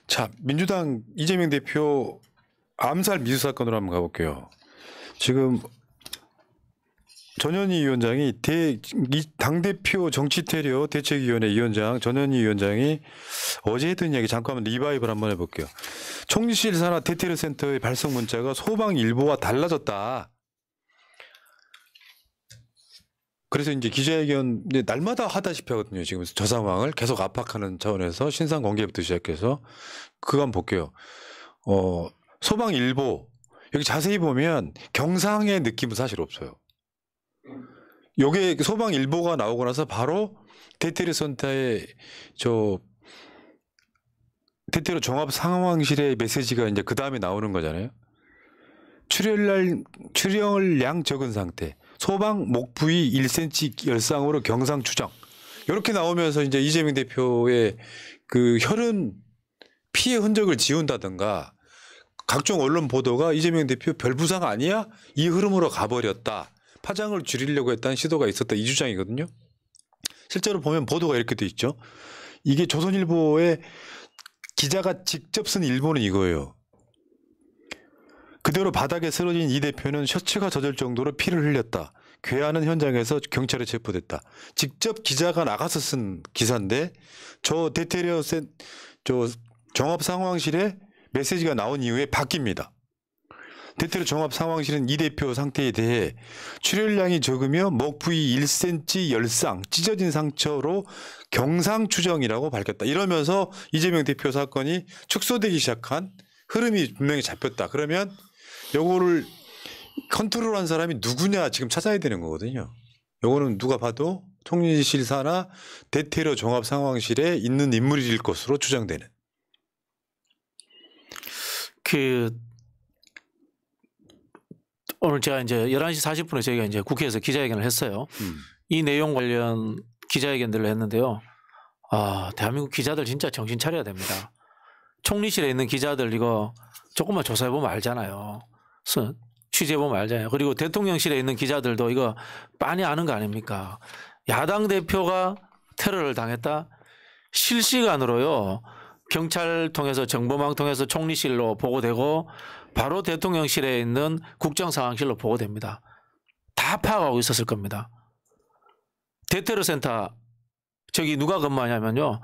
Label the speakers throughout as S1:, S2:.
S1: 자, 민주당 이재명 대표 암살 미수 사건으로 한번 가볼게요. 지금 전현희 위원장이 당대표 정치태료 대책위원회 위원장 전현희 위원장이 어제 했던 이야기 잠깐 리바이벌 한번 해볼게요. 총리실 산하 대테러센터의 발송 문자가 소방일보와 달라졌다. 그래서 이제 기자회견 날마다 하다시피 하거든요. 지금 저 상황을 계속 압박하는 차원에서 신상 공개부터 시작해서 그거 한번 볼게요. 소방일보 여기 자세히 보면 경상의 느낌은 사실 없어요. 요게 소방일보가 나오고 나서 바로 대테러센터의 대테러 종합 상황실의 메시지가 이제 그 다음에 나오는 거잖아요. 출혈량 적은 상태. 소방 목 부위 1cm 열상으로 경상 추정. 이렇게 나오면서 이제 이재명 대표의 그 혈흔 피해 흔적을 지운다든가 각종 언론 보도가 이재명 대표 별 부상 아니야? 이 흐름으로 가버렸다. 파장을 줄이려고 했다는 시도가 있었다. 이 주장이거든요. 실제로 보면 보도가 이렇게 돼 있죠. 이게 조선일보의 기자가 직접 쓴 일본은 이거예요. 그대로 바닥에 쓰러진 이 대표는 셔츠가 젖을 정도로 피를 흘렸다. 괴하는 현장에서 경찰에 체포됐다. 직접 기자가 나가서 쓴 기사인데 저 종합상황실에 메시지가 나온 이후에 바뀝니다. 대테러 종합상황실은 이 대표 상태에 대해 출혈량이 적으며 목 부위 1cm 열상, 찢어진 상처로 경상 추정이라고 밝혔다. 이러면서 이재명 대표 사건이 축소되기 시작한 흐름이 분명히 잡혔다. 그러면 요거를 컨트롤한 사람이 누구냐 지금 찾아야 되는 거거든요. 요거는 누가 봐도 총리실 산하 대테러 종합상황실에 있는 인물일 것으로 추정되는.
S2: 오늘 제가 이제 11시 40분에 저희가 이제 국회에서 기자회견을 했어요. 이 내용 관련 기자회견들을 했는데요. 대한민국 기자들 진짜 정신 차려야 됩니다. 총리실에 있는 기자들 이거 조금만 조사해보면 알잖아요. 취재해보면 알잖아요. 그리고 대통령실에 있는 기자들도 이거 빤히 아는 거 아닙니까? 야당 대표가 테러를 당했다? 실시간으로요. 경찰 통해서 정보망 통해서 총리실로 보고되고 바로 대통령실에 있는 국정상황실로 보고됩니다. 다 파악하고 있었을 겁니다. 대테러센터 저기 누가 근무하냐면요.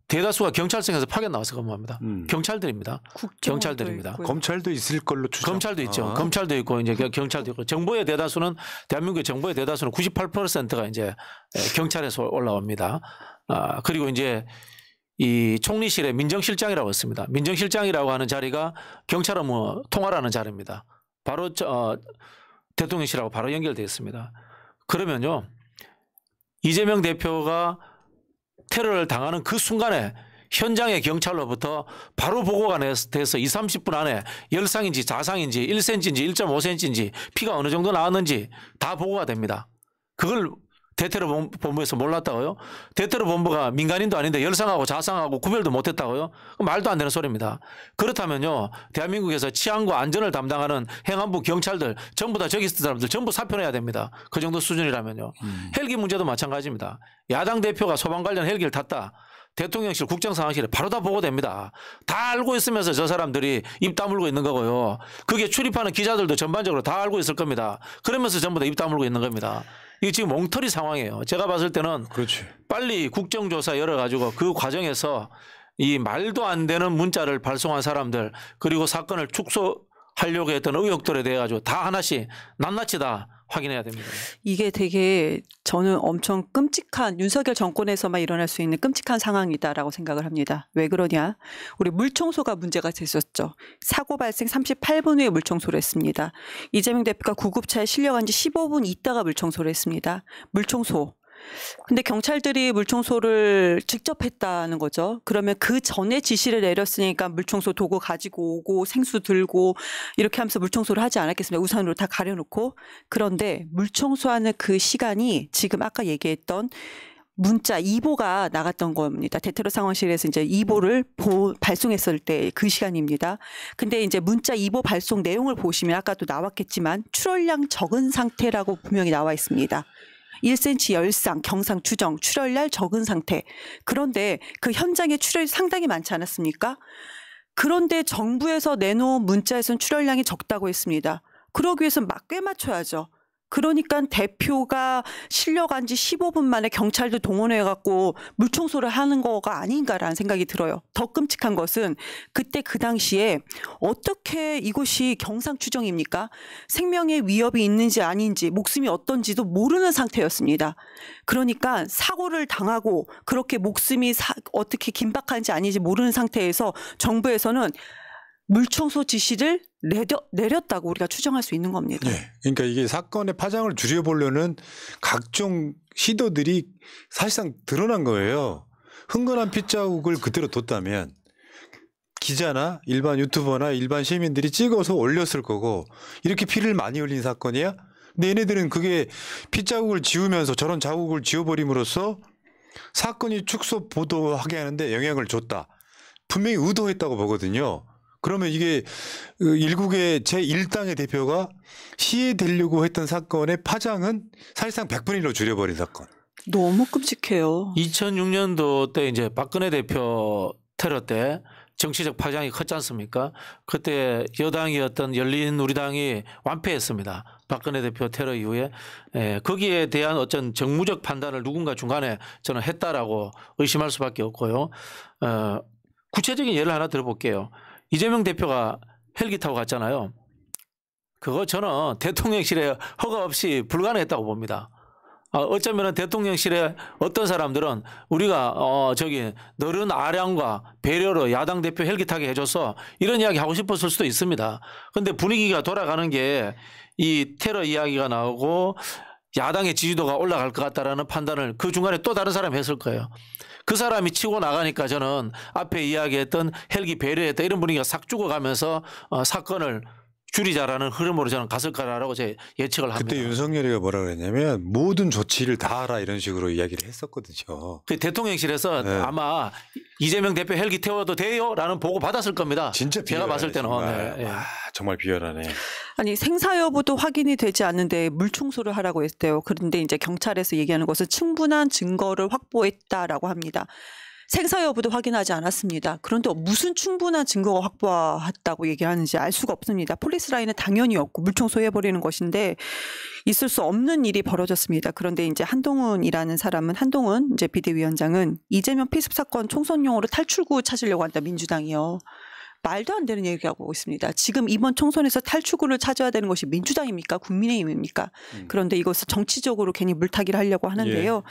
S2: 대다수가 경찰청에서 파견 나와서 근무합니다. 경찰들입니다. 경찰들입니다.
S1: 검찰도 있을 걸로 추정.
S2: 검찰도 있죠. 검찰도 있고 이제 경찰도 있고 정보의 대다수는 대한민국의 정보의 대다수는 98%가 이제 경찰에서 올라옵니다. 그리고 이제 이 총리실에 민정실장이라고 있습니다. 민정실장이라고 하는 자리가 경찰 업무 통화라는 자리입니다. 바로 대통령실하고 바로 연결되어 있습니다. 그러면요. 이재명 대표가 테러를 당하는 그 순간에 현장의 경찰로부터 바로 보고가 돼서 20, 30분 안에 열상인지 자상인지 1cm인지 1.5cm인지 피가 어느 정도 나왔는지 다 보고가 됩니다. 그걸 대테러 본부에서 몰랐다고요? 대테러 본부가 민간인도 아닌데 열상하고 자상하고 구별도 못했다고요? 말도 안 되는 소리입니다. 그렇다면요. 대한민국에서 치안과 안전을 담당하는 행안부 경찰들 전부 다 저기 있는 사람들 전부 사표내야 됩니다. 그 정도 수준이라면요. 헬기 문제도 마찬가지입니다. 야당 대표가 소방 관련 헬기를 탔다. 대통령실 국정상황실에 바로 다 보고됩니다. 다 알고 있으면서 저 사람들이 입 다물고 있는 거고요. 그게 출입하는 기자들도 전반적으로 다 알고 있을 겁니다. 그러면서 전부 다 입 다물고 있는 겁니다. 이게 지금 몽터리 상황이에요. 제가 봤을 때는
S1: 그렇지.
S2: 빨리 국정조사 열어가지고 그 과정에서 이 말도 안 되는 문자를 발송한 사람들 그리고 사건을 축소하려고 했던 의혹들에 대해 가지고 다 하나씩 낱낱이 다 확인해야 됩니다.
S3: 이게 되게 저는 엄청 끔찍한 윤석열 정권에서만 일어날 수 있는 끔찍한 상황이다라고 생각을 합니다. 왜 그러냐? 우리 물청소가 문제가 됐었죠. 사고 발생 38분 후에 물청소를 했습니다. 이재명 대표가 구급차에 실려간 지 15분 있다가 물청소를 했습니다. 물청소. 근데 경찰들이 물청소를 직접 했다는 거죠. 그러면 그 전에 지시를 내렸으니까 물청소 도구 가지고 오고 생수 들고 이렇게 하면서 물청소를 하지 않았겠습니까? 우산으로 다 가려놓고. 그런데 물청소하는 그 시간이 지금 아까 얘기했던 문자 2보가 나갔던 겁니다. 대테러 상황실에서 이제 2보를 발송했을 때 그 시간입니다. 근데 이제 문자 2보 발송 내용을 보시면 아까도 나왔겠지만 출혈량 적은 상태라고 분명히 나와 있습니다. 1cm 열상, 경상 추정, 출혈량 적은 상태. 그런데 그 현장에 출혈이 상당히 많지 않았습니까? 그런데 정부에서 내놓은 문자에서는 출혈량이 적다고 했습니다. 그러기 위해서는 꽤 맞춰야죠. 그러니까 대표가 실려간 지 15분 만에 경찰도 동원해갖고 물청소를 하는 거가 아닌가라는 생각이 들어요. 더 끔찍한 것은 그때 그 당시에 어떻게 이것이 경상 추정입니까? 생명의 위협이 있는지 아닌지 목숨이 어떤지도 모르는 상태였습니다. 그러니까 사고를 당하고 그렇게 목숨이 어떻게 긴박한지 아닌지 모르는 상태에서 정부에서는 물청소 지시를 내렸다고 우리가 추정할 수 있는 겁니다.
S1: 네. 그러니까 이게 사건의 파장을 줄여보려는 각종 시도들이 사실상 드러난 거예요. 흥건한 핏자국을 그대로 뒀다면 기자나 일반 유튜버나 일반 시민들이 찍어서 올렸을 거고 이렇게 피를 많이 흘린 사건이야? 근데 얘네들은 그게 핏자국을 지우면서 저런 자국을 지워버림으로써 사건이 축소 보도하게 하는데 영향을 줬다. 분명히 의도했다고 보거든요. 그러면 이게 일국의 제1당의 대표가 시해되려고 했던 사건의 파장은 사실상 100분의 1로 줄여버린 사건.
S3: 너무 끔찍해요.
S2: 2006년도 때 이제 박근혜 대표 테러 때 정치적 파장이 컸지 않습니까? 그때 여당이었던 열린우리당이 완패했습니다. 박근혜 대표 테러 이후에 거기에 대한 어떤 정무적 판단을 누군가 중간에 저는 했다라고 의심할 수밖에 없고요. 구체적인 예를 하나 들어볼게요. 이재명 대표가 헬기 타고 갔잖아요. 그거 저는 대통령실에 허가 없이 불가능했다고 봅니다. 어쩌면 대통령실에 어떤 사람들은 우리가 너른 아량과 배려로 야당 대표 헬기 타게 해줘서 이런 이야기 하고 싶었을 수도 있습니다. 그런데 분위기가 돌아가는 게 이 테러 이야기가 나오고 야당의 지지도가 올라갈 것 같다라는 판단을 그 중간에 또 다른 사람이 했을 거예요. 그 사람이 치고 나가니까 저는 앞에 이야기했던 헬기 배려했다 이런 분위기가 싹 죽어가면서 사건을 줄이자라는 흐름으로 저는 갔을 거라고 제 예측을 합니다.
S1: 그때 윤석열이가 뭐라 그랬냐면 모든 조치를 다 하라 이런 식으로 이야기를 했었거든요.
S2: 그 대통령실에서
S1: 네.
S2: 아마 이재명 대표 헬기 태워도 돼요라는 보고 받았을 겁니다.
S1: 진짜
S2: 제가 봤을 때는.
S1: 정말.
S2: 네.
S1: 정말 비열하네.
S3: 아니 생사 여부도 확인이 되지 않는데 물청소를 하라고 했대요. 그런데 이제 경찰에서 얘기하는 것은 충분한 증거를 확보했다라고 합니다. 생사 여부도 확인하지 않았습니다. 그런데 무슨 충분한 증거가 확보했다고 얘기하는지 알 수가 없습니다. 폴리스 라인은 당연히 없고 물청소해버리는 것인데 있을 수 없는 일이 벌어졌습니다. 그런데 이제 한동훈이라는 사람은 한동훈 이제 비대위원장은 이재명 피습 사건 총선용으로 탈출구 찾으려고 한다 민주당이요. 말도 안 되는 얘기하고 있습니다. 지금 이번 총선에서 탈출구를 찾아야 되는 것이 민주당입니까? 국민의힘입니까? 그런데 이것을 정치적으로 괜히 물타기를 하려고 하는데요.
S1: 예.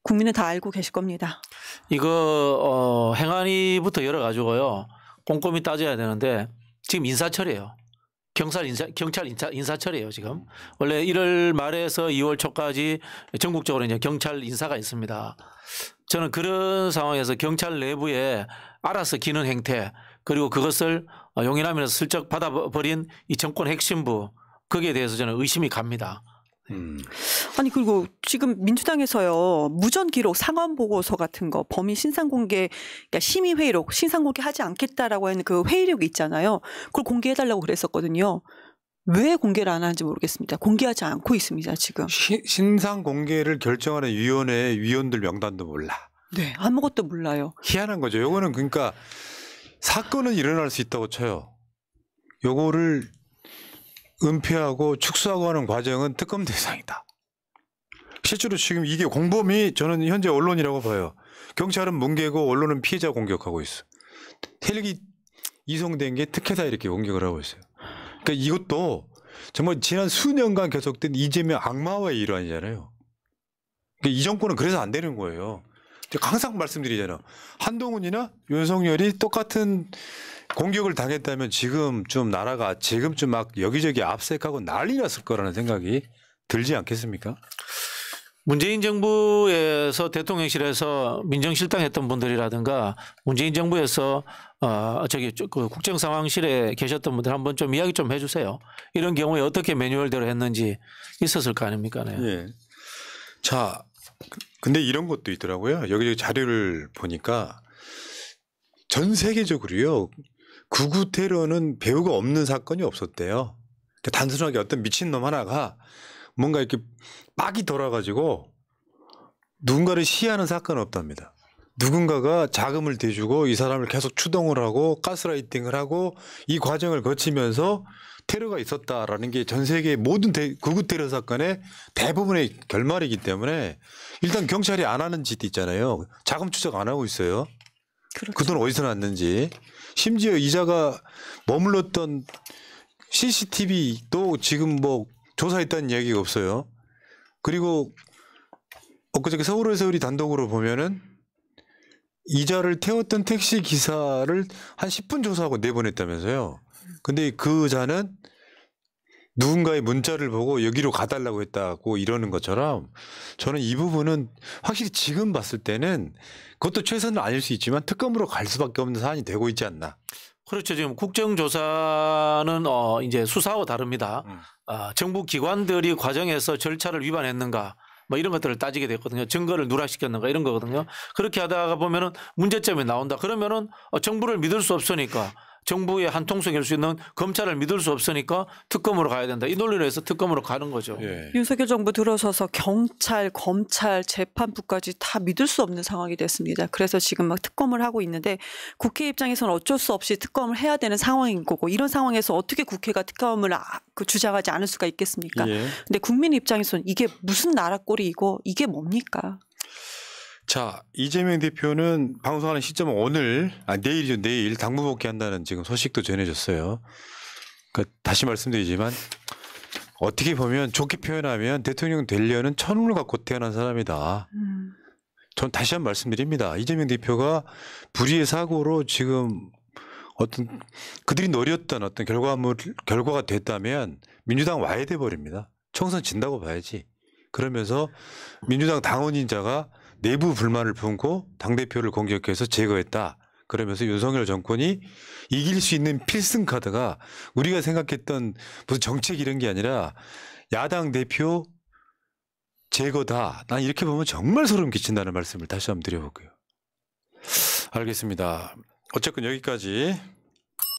S3: 국민은 다 알고 계실 겁니다.
S2: 이거 행안위부터 열어가지고요. 꼼꼼히 따져야 되는데 지금 인사철이에요. 경찰 인사철이에요 지금. 원래 1월 말에서 2월 초까지 전국적으로 이제 경찰 인사가 있습니다. 저는 그런 상황에서 경찰 내부에 알아서 기는 행태 그리고 그것을 용인하면서 슬쩍 받아버린 이 정권 핵심부 거기에 대해서 저는 의심이 갑니다.
S3: 아니 그리고 지금 민주당에서요 무전 기록 상원 보고서 같은 거 범인 신상 공개 그러니까 심의 회의록 신상 공개하지 않겠다라고 하는 그 회의록이 있잖아요. 그걸 공개해달라고 그랬었거든요. 왜 공개를 안 하는지 모르겠습니다. 공개하지 않고 있습니다 지금.
S1: 신상 공개를 결정하는 위원회 위원들 명단도 몰라.
S3: 네 아무것도 몰라요.
S1: 희한한 거죠. 요거는 그러니까 사건은 일어날 수 있다고 쳐요. 요거를 은폐하고 축소하고 하는 과정은 특검 대상이다. 실제로 지금 이게 공범이 저는 현재 언론이라고 봐요. 경찰은 뭉개고 언론은 피해자 공격하고 있어. 헬기 이송된 게 특혜다 이렇게 공격을 하고 있어요. 그러니까 이것도 정말 지난 수년간 계속된 이재명 악마화의 일환이잖아요. 그러니까 이 정권은 그래서 안 되는 거예요. 제가 항상 말씀드리잖아요. 한동훈이나 윤석열이 똑같은 공격을 당했다면 지금 좀 나라가 지금쯤 막 여기저기 압색하고 난리 났을 거라는 생각이 들지 않겠습니까?
S2: 문재인 정부에서 대통령실에서 민정실장했던 분들이라든가 문재인 정부에서 그 국정상황실에 계셨던 분들 한번 좀 이야기 좀 해주세요. 이런 경우에 어떻게 매뉴얼대로 했는지 있었을 거 아닙니까? 네.
S1: 예. 자, 근데 이런 것도 있더라고요. 여기저기 자료를 보니까 전 세계적으로요. 구구 테러는 배후가 없는 사건이 없었대요. 단순하게 어떤 미친놈 하나가 뭔가 이렇게 빡이 돌아가지고 누군가를 시해하는 사건은 없답니다. 누군가가 자금을 대주고 이 사람을 계속 추동을 하고 가스라이팅을 하고 이 과정을 거치면서 테러가 있었다라는 게 전 세계 모든 극우 테러 사건의 대부분의 결말이기 때문에 일단 경찰이 안 하는 짓 있잖아요. 자금 추적 안 하고 있어요.
S3: 그렇죠.
S1: 그 돈 어디서 났는지. 심지어 이자가 머물렀던 CCTV도 지금 뭐 조사했다는 이야기가 없어요. 그리고 엊그저께 서울에서 우리 단독으로 보면은 이자를 태웠던 택시 기사를 한 10분 조사하고 내보냈다면서요. 근데 그 자는 누군가의 문자를 보고 여기로 가달라고 했다고 이러는 것처럼 저는 이 부분은 확실히 지금 봤을 때는 그것도 최선은 아닐 수 있지만 특검으로 갈 수밖에 없는 사안이 되고 있지 않나.
S2: 그렇죠. 지금 국정조사는 이제 수사와 다릅니다. 정부 기관들이 과정에서 절차를 위반했는가 뭐 이런 것들을 따지게 됐거든요. 증거를 누락시켰는가 이런 거거든요. 그렇게 하다가 보면은 문제점이 나온다. 그러면은 정부를 믿을 수 없으니까 정부의 한통속일 수 있는 검찰을 믿을 수 없으니까 특검으로 가야 된다. 이 논리로 해서 특검으로 가는 거죠.
S1: 예.
S3: 윤석열 정부 들어서서 경찰, 검찰, 재판부까지 다 믿을 수 없는 상황이 됐습니다. 그래서 지금 막 특검을 하고 있는데 국회 입장에서는 어쩔 수 없이 특검을 해야 되는 상황인 거고 이런 상황에서 어떻게 국회가 특검을 주장하지 않을 수가 있겠습니까?
S1: 예.
S3: 근데 국민 입장에서는 이게 무슨 나라 꼴이고 이게 뭡니까?
S1: 자, 이재명 대표는 방송하는 시점은 오늘, 내일이죠. 내일 당무 복귀한다는 지금 소식도 전해졌어요. 그러니까 다시 말씀드리지만 어떻게 보면 좋게 표현하면 대통령 되려는 천운을 갖고 태어난 사람이다. 전 다시 한번 말씀드립니다. 이재명 대표가 불의의 사고로 지금 어떤 그들이 노렸던 어떤 결과가 됐다면 민주당 와야 돼 버립니다. 총선 진다고 봐야지. 그러면서 민주당 당원인 자가 내부 불만을 품고 당대표를 공격해서 제거했다. 그러면서 윤석열 정권이 이길 수 있는 필승 카드가 우리가 생각했던 무슨 정책 이런 게 아니라 야당 대표 제거다. 난 이렇게 보면 정말 소름 끼친다는 말씀을 다시 한번 드려볼게요. 알겠습니다. 어쨌건 여기까지